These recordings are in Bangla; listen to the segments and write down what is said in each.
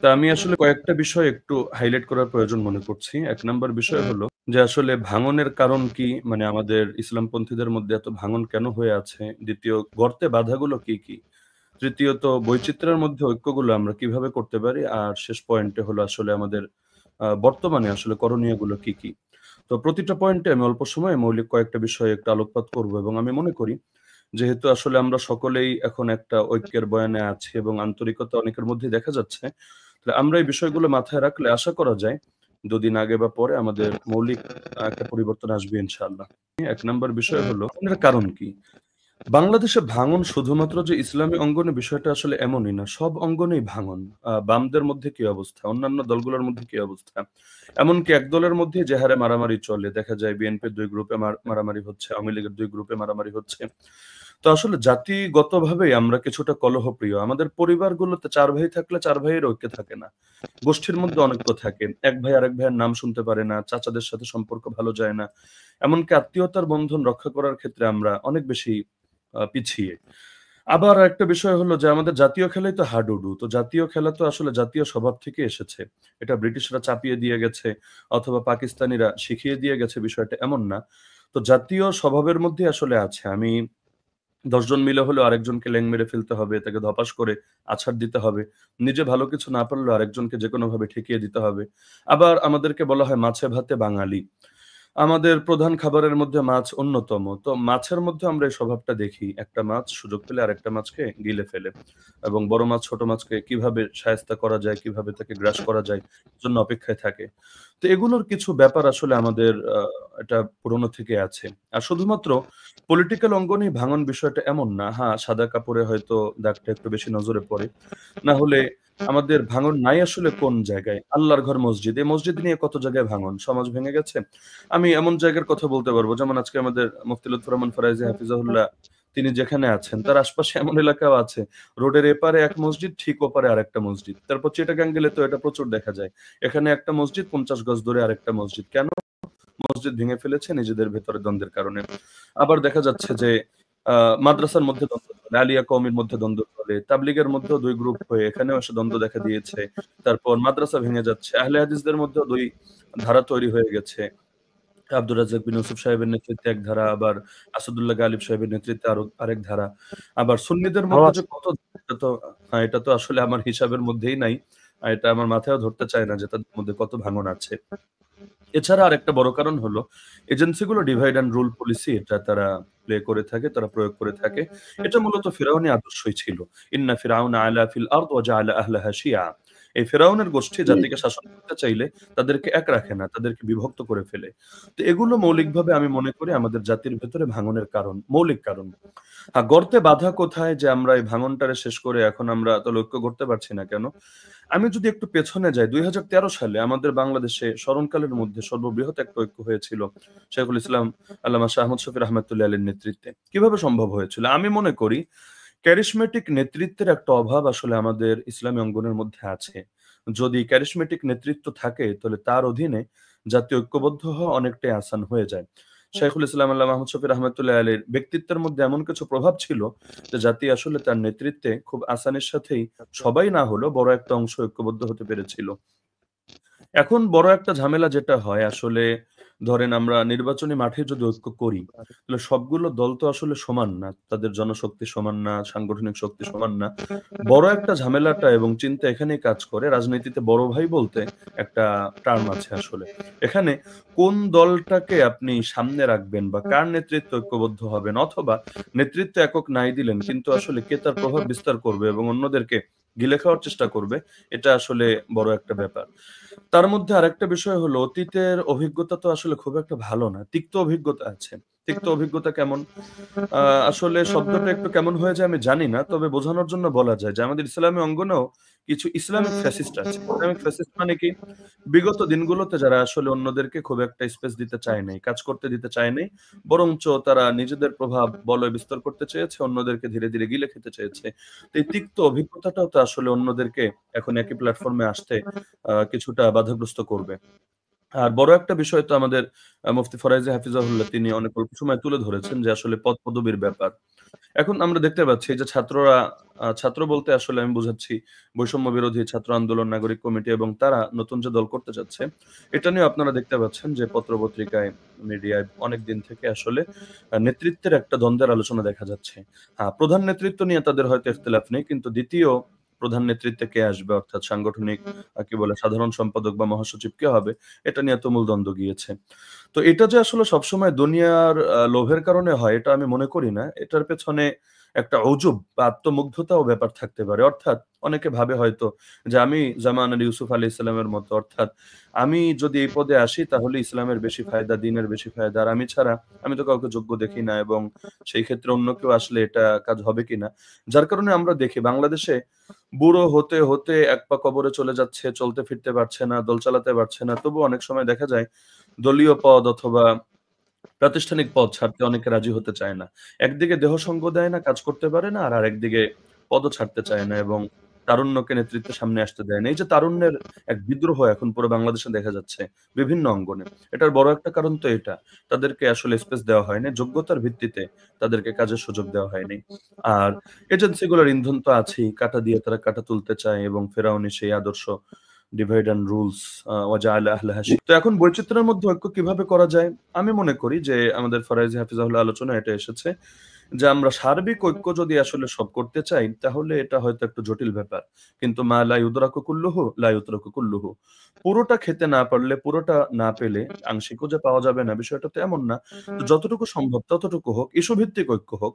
তা আমি আসলে কয়েকটা বিষয় একটু হাইলাইট করার প্রয়োজন মনে করছি। ১ নাম্বার বিষয় হলো যে আসলে ভাঙনের কারণ কি? মানে আমাদের ইসলামপন্থীদের মধ্যে এত ভাঙন কেন হয়ে আছে? ২য় গর্তে বাধাগুলো কি, কি? তৃতীয়ত বৈচিত্র্যের মধ্যে ঐক্যগুলো আমরা কিভাবে করতে পারি? আর শেষ পয়েন্টে হলো আসলে আমাদের বর্তমানে আসলে করণীয়গুলো কি, কি? তো প্রতিটা পয়েন্টে আমি অল্প সময়ে মৌলিক কয়েকটা বিষয়ে একটু আলোকপাত করব এবং আমি মনে করি যেহেতু আসলে আমরা সকলেই এখন একটা ঐক্যের বয়ানে আছি এবং আন্তরিকতা অনেকের মধ্যেই দেখা যাচ্ছে। তাহলে আমরা এই বিষয়গুলো মাথায় রাখলে আশা করা যায় ২ দিন আগে বা পরে আমাদের মৌলিক একটা পরিবর্তন আসবে ইনশাআল্লাহ। ১ নাম্বার বিষয় হলো এর কারণ কি? বাংলাদেশে ভাঙন শুধুমাত্র যে ইসলামী অঙ্গনে বিষয়টা আসলে এমনই না। সব অঙ্গনেই ভাঙন। বামদের মধ্যে কি অবস্থা? অন্যান্য দলগুলোর মধ্যে কি অবস্থা? এমনকি এক দলের মধ্যেই যে হারে মারামারি চলে, দেখা যায় বিএনপির ২ গ্রুপে মারামারি হচ্ছে, আওয়ামী লীগের ২ গ্রুপে মারামারি হচ্ছে। তো আসলে জাতিগতভাবেই আমরা কিছুটা কলহপ্রিয়। আমাদের পরিবারগুলোতে ৪ ভাই থাকলে ৪ ভাইয়ের ঐক্য থাকে না। গোষ্ঠীর মধ্যে অনৈক্য থাকে। এক ভাই আরেক ভাইয়ের নাম শুনতে পারে না, চাচাদের সাথে সম্পর্ক ভালো যায় না। এমনকি আত্মীয়তার বন্ধন রক্ষা করার ক্ষেত্রে আমরা অনেক বেশি পিছিয়ে। আবার আরেকটা বিষয় হলো যে আমাদের জাতীয় খেলাই তো হাডুডু। তো জাতীয় খেলা তো আসলে জাতীয় স্বভাব থেকে এসেছে। এটা ব্রিটিশরা চাপিয়ে দিয়ে গেছে অথবা পাকিস্তানিরা শিখিয়ে দিয়ে গেছে বিষয়টা এমন না। তো জাতীয় স্বভাবের মধ্যেই আসলে আছে। আমি ১০ জন মিলে হলেও আরেকজনকে ল্যাং মেরে ফেলতে হবে, তাকে ধপাস করে আছাড় দিতে হবে। নিজে ভালো কিছু না পারলেও আরেকজনকে যেকোনোভাবে ঠেকিয়ে দিতে হবে। আবার আমাদেরকে বলা হয় মাছে ভাতে বাঙালি। আমাদের প্রধান খাবারের মধ্যে মাছ অন্যতম। তো মাছের মধ্যে আমরা এই স্বভাবটা দেখি। একটা মাছ সুযোগ পেলে আরেকটা মাছকে গিলে ফেলে এবং বড় মাছ ছোট মাছকে কিভাবে শায়েস্তা করা যায়, কিভাবে তাকে গ্রাস করা যায়, জন্য অপেক্ষায় থাকে। তো এগুলোর কিছু ব্যাপার আসলে আমাদের এটা পুরনো থেকে আছে। আর শুধুমাত্র পলিটিক্যাল অঙ্গনেই ভাঙন বিষয়টা এমন না। হ্যাঁ, সাদা কাপড়ে হয়তো দাগটা একটু বেশি নজরে পড়ে। না হলে আমাদের ভাঙন নাই আসলে কোন জায়গায়? আল্লাহর ঘর মসজিদ। এই মসজিদ নিয়ে কত জায়গায় ভাঙন। সমাজ ভেঙে গেছে। আমি এমন জায়গার কথা বলতে পারবো যেমন আজকে আমাদের মুফতি লুৎফর রহমান ফরাইজি হাফিজাহুল্লাহ তিনি যেখানে আছেন তার আশপাশে এমন এলাকাও আছে। রোডের এপারে এক মসজিদ, ঠিক ওপারে আরেকটা মসজিদ। তারপর চিটাগাং গেলে তো এটা প্রচুর দেখা যায়। এখানে একটা মসজিদ ৫০ গজ দূরে আরেকটা মসজিদ। কেন? মসজিদ ভেঙে ফেলেছে নিজেদের ভেতরে দ্বন্দ্বের কারণে। আবার দেখা যাচ্ছে যে আ মাদ্রাসার মধ্যে দ্বন্দ্ব চলে, আলিয়া কওমির মধ্যে দ্বন্দ্ব চলে, তাবলিগের মধ্যেও ২ গ্রুপ হয়ে এখানেও এসে দ্বন্দ্ব দেখা দিয়েছে। তারপর মাদ্রাসা ভেঙে যাচ্ছে। আহলে হাদিসদের মধ্যেও ২ ধারা তৈরি হয়ে গেছে। আব্দুর রাজ্জাক বিন ইউসুফ সাহেবের নেতৃত্বে এক ধারা, আবার আসাদুল্লাহ গালিব সাহেবের নেতৃত্বে আরেক ধারা। আবার সুন্নিদের মধ্যে আওয়াজ যে কত এটা তো এটা তো আসলে আমার হিসাবের মধ্যেই নাই। এটা আমার মাথায়ও ধরতে চায় না যে তাদের মধ্যে কত ভাঙন আছে। এছাড়া আরেকটা বড় কারণ হলো এজেন্সিগুলো ডিভাইড অ্যান্ড রুল পলিসি এটা তারা প্লে করে থাকে, তারা প্রয়োগ করে থাকে। এটা মূলত ফিরআউনি আদর্শই ছিল। ইন্না ফিরআউনা আলা ফিল আরদ ওয়া জাআলা আহলাহা শিয়া। এই ফিরআউনের গোষ্ঠী জাতিকে শাসন করতে চাইলে তাদেরকে এক রাখে না, তাদেরকে বিভক্ত করে ফেলে। তো এগুলো মৌলিকভাবে আমি মনে করি আমাদের জাতির ভেতরে ভাঙনের কারণ, মৌলিক কারণ। গর্তে বাধা কোথায় যে আমরা এই ভাঙনটারে শেষ করে এখন আমরা তো ঐক্য করতে পারছি না কেন? আমি যদি একটু পেছনে যাই ২০১৩ সালে আমাদের বাংলাদেশে স্মরণকালের মধ্যে সর্ববৃহৎ একটা ঐক্য হয়েছিল। শাইখুল ইসলাম আল্লামা শাহ আহমদ শফি রহমাতুল্লাহ আলীর নেতৃত্বে। কিভাবে সম্ভব হয়েছিল? আমি মনে করি ক্যারিসমেটিক নেতৃত্বের একটা অভাব আসলে আমাদের ইসলামী অঙ্গনের মধ্যে আছে। যদি ক্যারিসমেটিক নেতৃত্ব থাকে তাহলে তার অধীনে জাতীয় ঐক্যবদ্ধ হওয়া অনেকটাই আসান হয়ে যায়। শাইখুল ইসলাম আল্লামা আহমদ শফি রহমাতুল্লাহ আলীর ব্যক্তিত্বের মধ্যে এমন কিছু প্রভাব ছিল যে জাতি আসলে তার নেতৃত্বে খুব আসানির সাথেই সবাই না হলেও বড় একটা অংশ ঐক্যবদ্ধ হতে পেরেছিল। এখন বড় একটা ঝামেলা যেটা হয় আসলে ধরেন আমরা নির্বাচনী মাঠে যদি ঐক্য করি, তাহলে সবগুলো দল তো আসলে সমান না। তাদের জনশক্তি সমান না, সাংগঠনিক শক্তি সমান না। বড় একটা ঝামেলাটা এবং চিন্তা এখানেই কাজ করে। রাজনীতিতে বড় ভাই বলতে একটা টার্ম আছে আসলে। এখানে কোন দলটাকে আপনি সামনে রাখবেন বা কার নেতৃত্বে ঐক্যবদ্ধ হবেন অথবা নেতৃত্ব একক নাই দিলেন কিন্তু আসলে কে তার প্রভাব বিস্তার করবে এবং অন্যদেরকে গিলে খাওয়ার চেষ্টা করবে, এটা আসলে বড় একটা ব্যাপার। তার মধ্যে আরেকটা বিষয় হলো অতীতের অভিজ্ঞতা তো আসলে খুব একটা ভালো না। তিক্ত অভিজ্ঞতা আছে। তিক্ত অভিজ্ঞতা কেমন? আ আসলে শব্দটা একটু কেমন হয়ে যায় আমি জানি না। তবে বোঝানোর জন্য বলা যায় যে আমাদের ইসলামী অঙ্গনেও কিছু ইসলামিক ফ্যাসিস্ট আছে। ইসলামিক ফ্যাসিস্ট মানে কি? বিগত দিনগুলোতে যারা আসলে অন্যদেরকে খুব একটা স্পেস দিতে চায় নাই, কাজ করতে দিতে চায় নাই। বরঞ্চ তারা নিজেদের প্রভাব বলয় বিস্তার করতে চেয়েছে, অন্যদেরকে ধীরে, ধীরে গিলে খেতে চেয়েছে। তো এই তিক্ত অভিজ্ঞতাটাও তো আসলে অন্যদেরকে এখন একই প্ল্যাটফর্মে আসতে কিছুটা বাধাগ্রস্ত করবে। আর বড় একটা বিষয় তো আমাদের মুফতি ফরাইজি হাফিজাহুল্লাহ তিনি অনেক অল্প সময় তুলে ধরেছেন যে আসলে পদ-পদবীর ব্যাপার। এখন আমরা দেখতে পাচ্ছি যে ছাত্ররা ছাত্র বলতে আসলে আমি বুঝাচ্ছি বৈষম্য বিরোধী ছাত্র আন্দোলন, নাগরিক কমিটি এবং তারা নতুন যে দল করতে চাচ্ছে, এটা নিয়েও আপনারা দেখতে পাচ্ছেন যে পত্র-পত্রিকায়, মিডিয়ায় অনেকদিন থেকে আসলে নেতৃত্বের একটা দ্বন্দ্বের আলোচনা দেখা যাচ্ছে। প্রধান নেতৃত্ব নিয়ে তাদের হয়তো ইখতিলাফ নেই। কিন্তু ২য় প্রধান নেতৃত্বে কে আসবে অর্থাৎ সাংগঠনিক কি বলে সাধারণ সম্পাদক বা মহাসচিব কে হবে, এটা নিয়ে তুমুল দ্বন্দ্ব গিয়েছে। তো এটা যে আসলে সবসময় দুনিয়ার লোভের কারণে হয় এটা আমি মনে করি না। এটার পেছনে একটা অজুব বা আত্মমুগ্ধতাও ব্যাপার থাকতে পারে। অর্থাৎ অনেকে ভাবে হয়তো যে আমি জামান আলী ইউসুফ আলাইহিস সালামের মতো অর্থাৎ আমি যদি এই পদে আসি তাহলে ইসলামের বেশি ফায়দা, দ্বীনের বেশি ফায়দা। আর আমি ছাড়া আমি তো কাউকে যোগ্য দেখি না এবং সেই ক্ষেত্রে অন্য কেউ আসলে এটা কাজ হবে কিনা। যার কারণে আমরা দেখি বাংলাদেশে বুড়ো হতে, হতে এক পা কবরে চলে যাচ্ছে, চলতে ফিরতে পারছে না, দল চালাতে পারছে না। তবুও অনেক সময় দেখা যায় দলীয় পদ অথবা প্রাতিষ্ঠানিক পদ ছাড়তে অনেকে রাজি হতে চায় না। একদিকে দেহ সঙ্গ দেয় না, কাজ করতে পারে না। আর আরেকদিকে পদও ছাড়তে চায় না এবং তারুণ্যকে নেতৃত্বের সামনে আসতে দেয় না। এই যে তারুণ্যের এক বিদ্রোহ এখন পুরো বাংলাদেশে দেখা যাচ্ছে বিভিন্ন অঙ্গনে। এটার বড় একটা কারণ তো এটা। তাদেরকে আসলে স্পেস দেওয়া হয়নি। যোগ্যতার ভিত্তিতে তাদেরকে কাজের সুযোগ দেওয়া হয়নি। আর এজেন্সিগুলোর ইন্ধন তো আছেই। কাঁটা দিয়ে তারা কাঁটা তুলতে চায় এবং ফেরাউনি সেই আদর্শ ডিভাইড অ্যান্ড রুলস ওয়াজআলা আহলাহা তো এখন বৈচিত্র্যের মধ্যে ঐক্য কিভাবে করা যায়? আমি মনে করি যে আমাদের ফরায়েজি হাফিজাহুল্লাহ আলোচনায় এটা এসেছে যে আমরা সার্বিক ঐক্য যদি আসলে সব করতে চাই তাহলে এটা হয়তো একটু জটিল ব্যাপার। কিন্তু মা লা ইউদরাকু কুল্লুহু লা ইউতরাকু কুল্লুহু। পুরোটা খেতে না পারলে, পুরোটা না পেলে আংশিকও যে পাওয়া যাবে না বিষয়টা তো এমন না। তো যতটুকু সম্ভব ততটুকু হোক, ইস্যু ভিত্তিক ঐক্য হোক।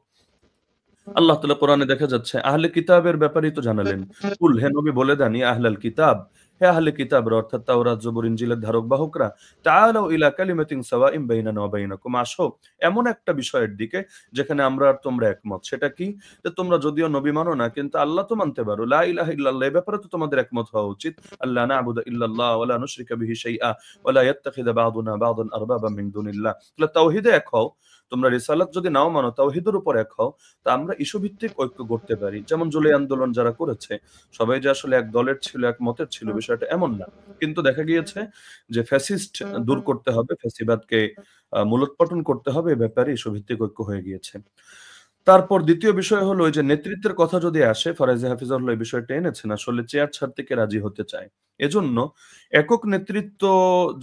আল্লাহ তাআলা কোরআনে দেখা যাচ্ছে আহলে কিতাবের ব্যাপারেই তো জানালেন। কুল হে নবী বলে দেন ইয়া আহলাল কিতাব, হে আহলে কিতাবরা অর্থাৎ তাওরাত, জবুর, ইনজিলের ধারক বাহকরা তাআলাউ ইলা কালিমাতিন সাওয়াইন বাইনানা ওয়া বাইনাকুম আসো এমন একটা বিষয়ের দিকে যেখানে আমরা আর তোমরা একমত। সেটা কি? যে তোমরা যদিও নবী মানো না কিন্তু আল্লাহ তো মানতে পারো। লা ইলাহা ইল্লাল্লাহ এই ব্যাপারে তো তোমাদের একমত হওয়া উচিত। আল্লা না'বুদা ইল্লাল্লাহ ওয়া লা নুশরিকা বিহি শাইআ ওয়া লা ইয়াত্তাখিযা বা'দুনা বা'দান আরবাবাম মিন দুনিল্লাহ। তাহলে তাওহীদে এক হও। তোমরা রিসালাত যদি নাও মানো তাওহীদের উপর এক হও। তা আমরা ইস্যু ভিত্তিক ঐক্য গড়তে পারি। যেমন জুলাই আন্দোলন যারা করেছে, সবাই যে আসলে এক দলের ছিল, এক মতের ছিল বিষয়টা এমন না। কিন্তু দেখা গিয়েছে যে ফ্যাসিস্ট দূর করতে হবে, ফ্যাসিবাদকে মূলোৎপাটন করতে হবে এ ব্যাপারে ইস্যু ভিত্তিক ঐক্য হয়ে গিয়েছে। তারপর ২য় বিষয় হলো ওই যে নেতৃত্বের কথা যদি আসে, ফরাজি হাফিজাহুল্লাহ এই বিষয়টা এনেছেন। আসলে চেয়ার ছাড়তে কে রাজি হতে চায়। এজন্য একক নেতৃত্ব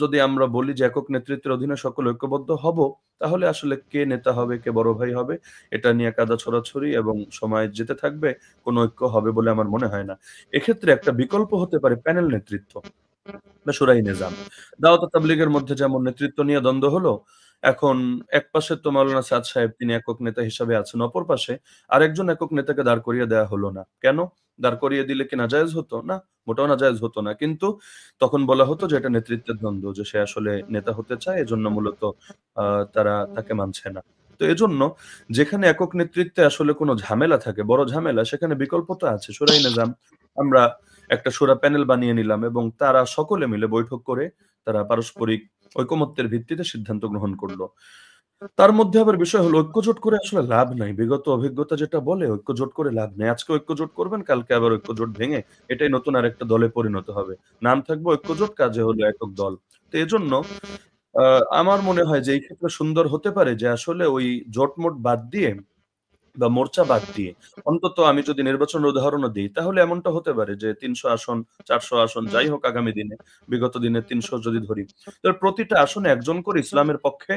যদি আমরা বলি যে একক নেতৃত্বের অধীনে সকলে ঐক্যবদ্ধ হব, তাহলে আসলে কে নেতা হবে, কে বড় ভাই হবে, এটা নিয়ে কাদা ছড়াছড়ি এবং সময় যেতে থাকবে, কোন ঐক্য হবে বলে আমার মনে হয় না। এক্ষেত্রে একটা বিকল্প হতে পারে প্যানেল নেতৃত্ব। বা শুরাই নিজাম। দাওয়াত ও তাবলীগের মধ্যে যেমন নেতৃত্ব নিয়ে দ্বন্দ্ব হলো, এখন একপাশে তো মাওলানা সাদ সাহেব তিনি একক নেতা হিসাবে আছেন। অপর পাশে আরেকজন একক নেতাকে দাঁড় করিয়ে দেয়া হলো না। কেন? দাঁড় করিয়ে দিলে কি নাজায়েজ হতো? না, মোটেও নাজায়েজ হতো না। কিন্তু তখন বলা হতো যে এটা নেতৃত্বের দ্বন্দ্ব, যে সে আসলে নেতা হতে চায় এজন্য মূলত আ তারা তাকে মানছে না। তো এজন্য যেখানে একক নেতৃত্বে আসলে কোন ঝামেলা থাকে, বড় ঝামেলা সেখানে বিকল্প তো আছে। শুরাই নিজাম আমরা একটা শুরা প্যানেল বানিয়ে নিলাম এবং তারা সকলে মিলে বৈঠক করে তারা পারস্পরিক ঐকমত্যের ভিত্তিতে সিদ্ধান্ত গ্রহণ করল। তার মধ্যে আবার বিষয় হলো ঐক্যজোট করে আসলে লাভ নাই। বিগত অভিজ্ঞতা যেটা বলে ঐক্যজোট করে লাভ নেই। আজকে ঐক্যজোট করবেন, কালকে আবার ঐক্যজোট ভেঙে এটাই নতুন আরেকটা দলে পরিণত হবে। নাম থাকবে ঐক্যজোট, কাজে হলো একক দল। তো এজন্য আ আমার মনে হয় যে এই ক্ষেত্রে সুন্দর হতে পারে যে আসলে ওই জোটমোট বাদ দিয়ে বা মোর্চা বাদ দিয়ে অন্তত আমি যদি নির্বাচনের উদাহরণও দিই, তাহলে এমনটা হতে পারে যে ৩০০ আসন, ৪০০ আসন যাই হোক আগামী দিনে, বিগত দিনে ৩০০ যদি ধরি। তো প্রতিটা আসনে একজন করে ইসলামের পক্ষে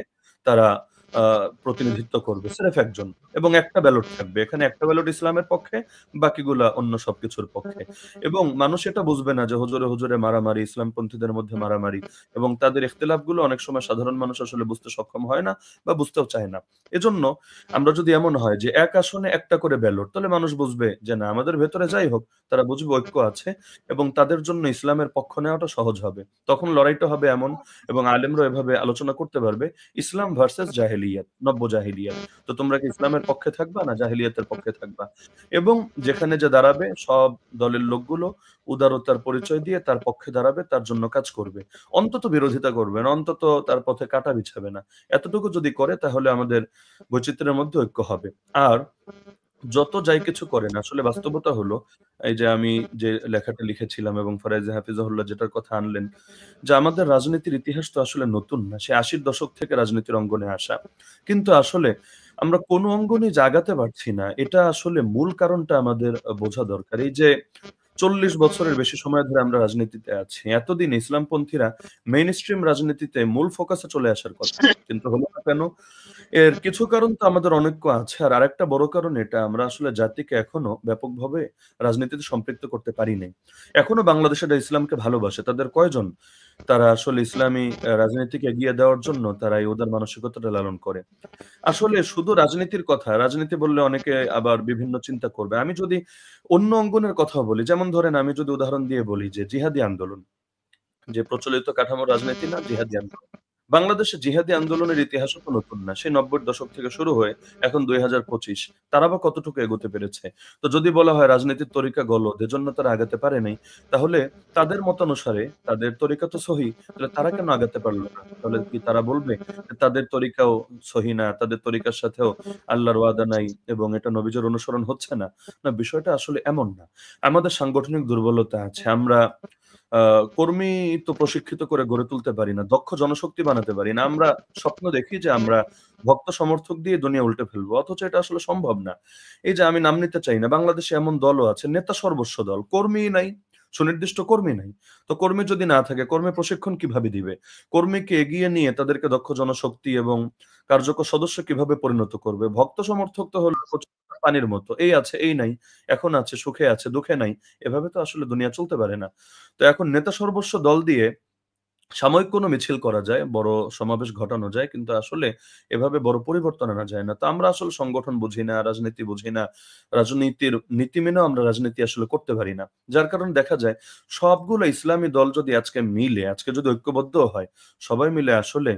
তারা আ প্রতিনিধিত্ব করবে। স্রেফ একজন এবং একটা ব্যালট থাকবে। এখানে একটা ব্যালট ইসলামের পক্ষে, বাকিগুলা অন্য সবকিছুর পক্ষে। এবং মানুষ এটা বুঝবে না যে হুজুরে, হুজুরে মারামারি, ইসলামপন্থীদের মধ্যে মারামারি এবং তাদের ইখতিলাফগুলো অনেক সময় সাধারণ মানুষ আসলে বুঝতে সক্ষম হয় না বা বুঝতেও চায় না। এজন্য আমরা যদি এমন হয় যে এক আসনে একটা করে ব্যালট তাহলে মানুষ বুঝবে যে না আমাদের ভেতরে যাই হোক তারা বুঝবে ঐক্য আছে এবং তাদের জন্য ইসলামের পক্ষ নেওয়াটা সহজ হবে। তখন লড়াইটা হবে এমন এবং আলেমরা এভাবে আলোচনা করতে পারবে ইসলাম ভার্সাস জাহেলিয়াত, নব্য জাহেলিয়াত। তো তোমরা কি ইসলামের পক্ষে থাকবা না জাহেলিয়াতের পক্ষে থাকবা? এবং যেখানে যে দাঁড়াবে সব দলের লোকগুলো উদারতার পরিচয় দিয়ে তার পক্ষে দাঁড়াবে, তার জন্য কাজ করবে। অন্তত বিরোধিতা করবে না, অন্তত তার পথে কাঁটা বিছাবে না। এতটুকু যদি করে তাহলে আমাদের বৈচিত্র্যের মধ্যে ঐক্য হবে। আর যত যাই কিছু করেন আসলে বাস্তবতা হলো এই যে আমি যে লেখাটা লিখেছিলাম এবং ফরায়েজি হাফিজাহুল্লাহ যেটার কথা আনলেন যে আমাদের রাজনীতির ইতিহাস তো আসলে নতুন না। সে ৮০ দশক থেকে রাজনীতির অঙ্গনে আসা। কিন্তু আসলে আমরা কোন অঙ্গনেই জাগাতে পারছি না। এটা আসলে মূল কারণটা আমাদের বোঝা দরকার। এই যে ৪০ বছরের বেশি সময় ধরে আমরা রাজনীতিতে আছি। এতদিন ইসলামপন্থীরা মেইনস্ট্রিম রাজনীতিতে মূল ফোকাসে চলে আসার কথা। কিন্তু হলো না কেন? এর কিছু কারণ তো আমাদের অনৈক্য আছে। আর আরেকটা বড় কারণ এটা, আমরা আসলে জাতিকে এখনো ব্যাপকভাবে রাজনীতিতে সম্পৃক্ত করতে পারি নাই। এখনো বাংলাদেশিরা ইসলামকে ভালোবাসে। তাদের কয়জন তারা আসলে ইসলামী রাজনীতিকে এগিয়ে দেওয়ার জন্য তারা এই উদার মানসিকতাটা লালন করে। আসলে শুধু রাজনীতির কথা, রাজনীতি বললে অনেকে আবার বিভিন্ন চিন্তা করবে। আমি যদি অন্য অঙ্গনের কথাও বলি, যেমন ধরেন আমি যদি উদাহরণ দিয়ে বলি যে জিহাদি আন্দোলন, যে প্রচলিত কাঠামোর রাজনীতি না, জিহাদি আন্দোলন। বাংলাদেশে জিহাদি আন্দোলনের ইতিহাসও তো নতুন না। সেই ৯০ র দশক থেকে শুরু হয়ে এখন ২০২৫, তারা বা কতটুকু এগোতে পেরেছে? তো যদি বলা হয় রাজনীতির তরিকা গলদ, এজন্য তারা আগাতে পারে নাই, তাহলে তাদের মতানুসারে তাদের তরিকা তো সহি, তাহলে তারা কেন আগাতে পারল না? তাহলে কি তারা বলবে যে তাদের তরিকাও সহি না, তাদের তরিকার সাথেও আল্লাহর ওয়াদা নাই এবং এটা নবীজের অনুসরণ হচ্ছে না? না, বিষয়টা আসলে এমন না। আমাদের সাংগঠনিক দুর্বলতা আছে। আমরা আ কর্মী তো প্রশিক্ষিত করে গড়ে তুলতে পারি না। দক্ষ জনশক্তি বানাতে পারি না। আমরা স্বপ্ন দেখি যে আমরা ভক্ত সমর্থক দিয়ে দুনিয়া উল্টে ফেলবো। অথচ এটা আসলে সম্ভব না। এই যে আমি নাম নিতে চাই না, বাংলাদেশে এমন দলও আছে, নেতা সর্বস্ব দল। কর্মীই নাই, সুনির্দিষ্ট কর্মী নাই। তো কর্মী যদি না থাকে, কর্মী প্রশিক্ষণ কিভাবে দিবে? কর্মীকে এগিয়ে নিয়ে তাদেরকে দক্ষ জনশক্তি এবং কার্যকর সদস্য কিভাবে পরিণত করবে? ভক্ত সমর্থক তো হলো পানির মতো। এই আছে, এই নাই। এখন আছে, সুখে আছে, দুঃখে নাই। এভাবে তো আসলে দুনিয়া চলতে পারে না। তো এখন নেতা সর্বস্ব দল দিয়ে সাময়িক কোনো মিছিল করা যায়, বড় সমাবেশ ঘটানো যায়। কিন্তু আসলে এভাবে বড় পরিবর্তন আনা যায় না। তো আমরা আসলে সংগঠন বুঝি না, রাজনীতি বুঝি না। রাজনীতির নীতি মেনেও আমরা রাজনীতি আসলে করতে পারি না। যার কারণে দেখা যায় সবগুলো ইসলামী দল যদি আজকে মিলে, আজকে যদি ঐক্যবদ্ধ হয়, সবাই মিলে আসলে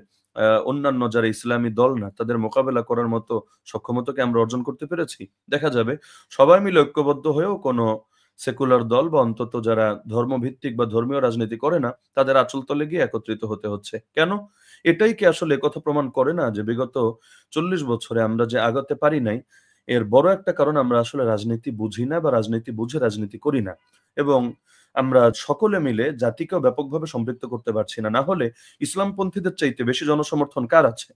অন্যান্য যারা ইসলামী দল না, তাদের মোকাবেলা করার মতো সক্ষমতা কি আমরা অর্জন করতে পেরেছি? দেখা যাবে সবাই মিলে ঐক্যবদ্ধ হয়েও কোনো সেকুলার দল বা অন্তত যারা ধর্মভিত্তিক বা ধর্মীয় রাজনীতি করে না, তাদের আঁচলতলে গিয়ে একত্রিত হতে হচ্ছে। কেন? এটাই কি আসলে একথা প্রমাণ করে না যে বিগত ৪০ বছরে আমরা যে আগাতে পারি নাই, এর বড় একটা কারণ আমরা আসলে রাজনীতি বুঝি না বা রাজনীতি বুঝে রাজনীতি করি না। এবং আমরা সকলে মিলে জাতিকেও ব্যাপকভাবে সম্পৃক্ত করতে পারছি না। না হলে ইসলামপন্থীদের চাইতে বেশি জনসমর্থন কার আছে?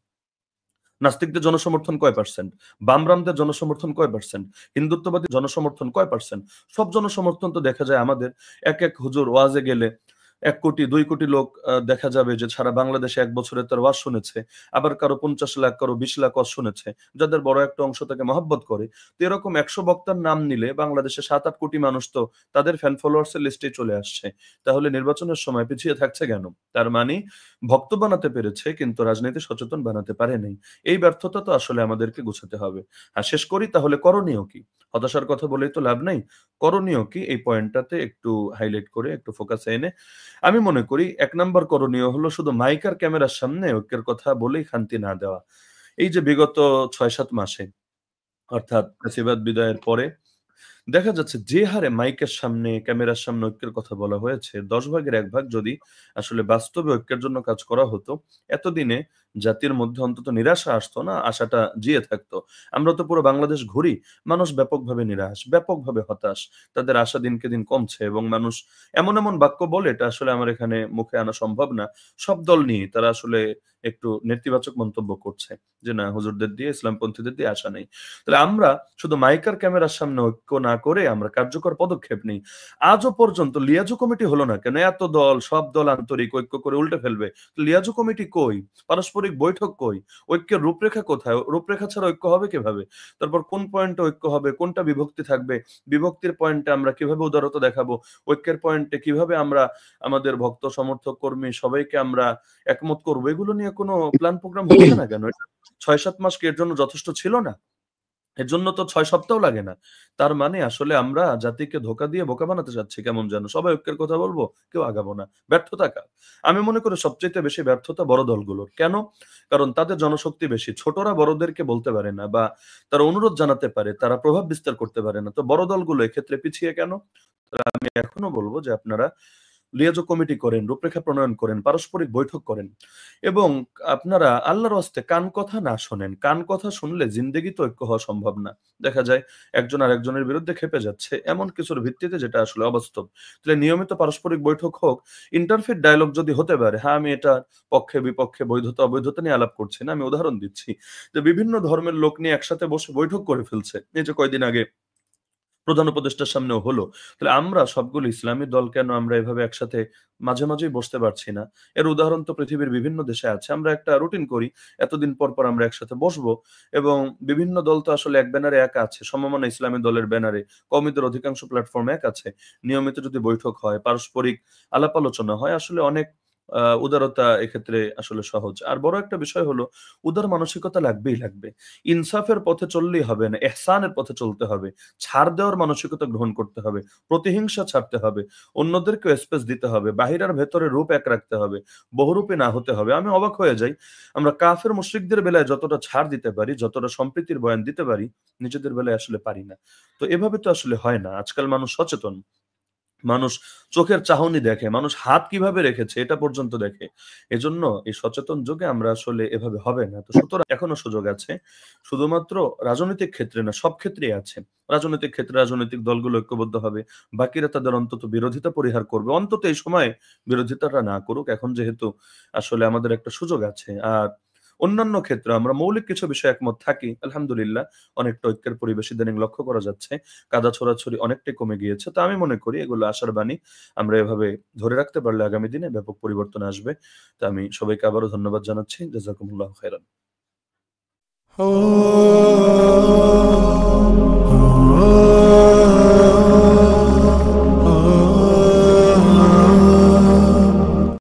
নাস্তিকদের জনসমর্থন কয় পার্সেন্ট? বামরামদের জনসমর্থন কয় পার্সেন্ট? হিন্দুত্ববাদী জনসমর্থন কয় পার্সেন্ট? সব জনসমর্থন তো দেখা যায় আমাদের এক হুজুর ওয়াজে গেলে ১ কোটি ২ কোটি লোক দেখা যাবে যে সারা বাংলাদেশে ১ বছরে তার ওয়াজ শুনেছে। আবার কারো ৫০ লাখ, কারো ২০ লাখ ওয়াজ শুনেছে। যাদের বড় একটা অংশ তাকে মহাব্বত করে। তো এরকম ১০০ বক্তার নাম নিলে বাংলাদেশে ৭-৮ কোটি মানুষ তো তাদের ফ্যান ফলোয়ার্স এর লিস্টেই চলে আসছে। তাহলে নির্বাচনের সময় পিছিয়ে থাকছে কেন? তার মানে ভক্ত বানাতে পেরেছে কিন্তু রাজনীতি সচেতন বানাতে পারে নাই। এই ব্যর্থতা তো আসলে আমাদেরকে গুছাতে হবে। আর শেষ করি, তাহলে করণীয় কি? হতাশার কথা বলেই তো লাভ নাই। করণীয় কি? এই পয়েন্টটাতে একটু হাইলাইট করে একটু ফোকাসে এনে আমি মনে করি ১ নাম্বার করণীয় হলো শুধু মাইক আর ক্যামেরার সামনে ঐক্যের কথা বলেই খান্তি না দেওয়া। এই যে বিগত ৬-৭ মাসে, অর্থাৎ ফ্যাসিবাদ বিদায়ের পরে দেখা যাচ্ছে যে হারে মাইকের সামনে, ক্যামেরার সামনে ঐক্যের কথা বলা হয়েছে, ১০ ভাগের ১ ভাগ যদি আসলে বাস্তবে ঐক্যের জন্য কাজ করা হতো, এতদিনে জাতির মধ্যে অন্তত নিরাশা আসতো না, আশাটা জিয়ে থাকতো। আমরা তো পুরো বাংলাদেশ ঘুরি, মানুষ ব্যাপকভাবে নিরাশ, ব্যাপকভাবে হতাশ। তাদের আশা দিনকে দিন কমছে এবং মানুষ এমন বাক্য বলে, এটা আসলে আমার এখানে মুখে আনা সম্ভব না। সব দল নিয়েই তারা আসলে একটু নেতিবাচক মন্তব্য করছে যে, "না, হুজুরদের দিয়ে, ইসলামপন্থীদের দিয়ে আশা নেই।" তাহলে আমরা শুধু মাইক আর ক্যামেরার সামনে ঐক্য না করে আমরা কার্যকর পদক্ষেপ নেই। আজও পর্যন্ত লিয়াজু কমিটি হলো না কেন? এত দল, সব দল আন্তরিক ঐক্য করে উল্টে ফেলবে। লিয়াজু কমিটি কই? পারস্পরিক বৈঠক কই? ঐক্যের রূপরেখা কোথায়? রূপরেখা ছাড়া ঐক্য হবে কিভাবে? তারপর কোন পয়েন্টে ঐক্য হবে? কোনটা বিভক্তি থাকবে? বিভক্তির পয়েন্টে আমরা কিভাবে উদারতা দেখাবো? ঐক্যের পয়েন্টে কিভাবে আমরা আমাদের ভক্ত, সমর্থক, কর্মী সবাইকে আমরা একমত করবো? এগুলো নিয়ে কোনো প্ল্যান প্রোগ্রাম হচ্ছে না কেন? এটা ৬-৭ মাস কি এর জন্য যথেষ্ট ছিল না? এর জন্য তো ৬ সপ্তাহও লাগে না। তার মানে আসলে আমরা জাতিকে ধোঁকা দিয়ে বোকা বানাতে চাচ্ছি কেমন যেন। সবাই ঐক্যের কথা বলব, কেউ আগাবো না। ব্যর্থতা কার? আমি মনে করি সবচাইতে বেশি ব্যর্থতা বড় দলগুলোর। কেন? কারণ তাদের জনশক্তি বেশি। ছোটরা বড়দেরকে বলতে পারে না বা তারা অনুরোধ জানাতে পারে, তারা প্রভাব বিস্তার করতে পারে না। তো বড় দলগুলো এক্ষেত্রে পিছিয়ে কেন? আমি এখনো বলব যে আপনারা লিয়াজো কমিটি করেন, রূপরেখা প্রণয়ন করেন, পারস্পরিক বৈঠক করেন এবং আপনারা আল্লাহর ওয়াস্তে কান কথা না শোনেন। কান কথা শুনলে জিন্দেগিতে ঐক্য হওয়া সম্ভব না। দেখা যায় একজন আরেকজনের বিরুদ্ধে খেপে যাচ্ছে এমন কিছুর ভিত্তিতে যেটা আসলে অবাস্তব। তাহলে নিয়মিত পারস্পরিক বৈঠক হোক, ইন্টারফেথ ডায়ালগ যদি হতে পারে, হ্যাঁ, আমি এটার পক্ষে বিপক্ষে বৈধতা অবৈধতা নিয়ে আলাপ করছি না। আমি উদাহরণ দিচ্ছি যে বিভিন্ন ধর্মের লোক নিয়ে একসাথে বসে বৈঠক করে ফেলছে। এই যে কয়দিন আগে প্রধান উপদেষ্টার সামনেও হলো। তাহলে আমরা সবগুলো ইসলামী দল কেন আমরা এভাবে একসাথে মাঝে, মাঝেই বসতে পারছি না? এর উদাহরণ তো পৃথিবীর বিভিন্ন দেশে আছে। আমরা একটা রুটিন করি। এতদিন পর, পর আমরা একসাথে বসবো এবং বিভিন্ন দল তো আসলে এক ব্যানারে একা আছে। সমমনা ইসলামী দলের ব্যানারে কওমিদের অধিকাংশ প্ল্যাটফর্ম এক আছে। নিয়মিত যদি বৈঠক হয়, পারস্পরিক আলাপ আলোচনা হয়, আসলে অনেক উদারতা এক্ষেত্রে আসলে সহজ। আর বড় একটা বিষয় হলো উদার মানসিকতা লাগবেই লাগবে। ইনসাফের পথে চললেই হবে না, ইহসানের পথে চলতে হবে। ছাড় দেওয়ার মানসিকতা গ্রহণ করতে হবে। প্রতিহিংসা ছাড়তে হবে। অন্যদেরকেও স্পেস দিতে হবে। বাহির আর ভেতরে রূপ এক রাখতে হবে। বহুরূপী না হতে হবে। আমি অবাক হয়ে যাই। আমরা কাফের মুশরিকদের বেলায় যতটা ছাড় দিতে পারি, যতটা সম্প্রীতির বয়ান দিতে পারি, নিজেদের বেলায় আসলে পারি না। তো এভাবে তো আসলে হয় না। আজকাল মানুষ সচেতন। মানুষ চোখের চাহনি দেখে, মানুষ হাত কিভাবে রেখেছে এটা পর্যন্ত দেখে। এজন্য এই সচেতন যুগে আমরা আসলে এভাবে হবে না। তো সুতরাং এখনো সুযোগ আছে। শুধুমাত্র রাজনৈতিক ক্ষেত্রে না, সব ক্ষেত্রেই আছে। রাজনৈতিক ক্ষেত্রে রাজনৈতিক দলগুলো ঐক্যবদ্ধ হবে। বাকিরা তাদের অন্তত বিরোধিতা পরিহার করবে। অন্তত এই সময়ে বিরোধিতাটা না করুক। এখন যেহেতু আসলে আমাদের একটা সুযোগ আছে। আর অন্যান্য ক্ষেত্রে আমরা মৌলিক কিছু বিষয়ে একমত থাকি। আলহামদুলিল্লাহ অনেকটা ঐক্যের পরিবেশ ইদানিং লক্ষ্য করা যাচ্ছে। কাদা ছোড়াছড়ি অনেকটাই কমে গিয়েছে। তো আমি মনে করি এগুলো আশার বাণী। আমরা এভাবে ধরে রাখতে পারলে আগামী দিনে ব্যাপক পরিবর্তন আসবে। তো আমি সবাইকে আবারও ধন্যবাদ জানাচ্ছি। জাযাকুমুল্লাহু খাইরান।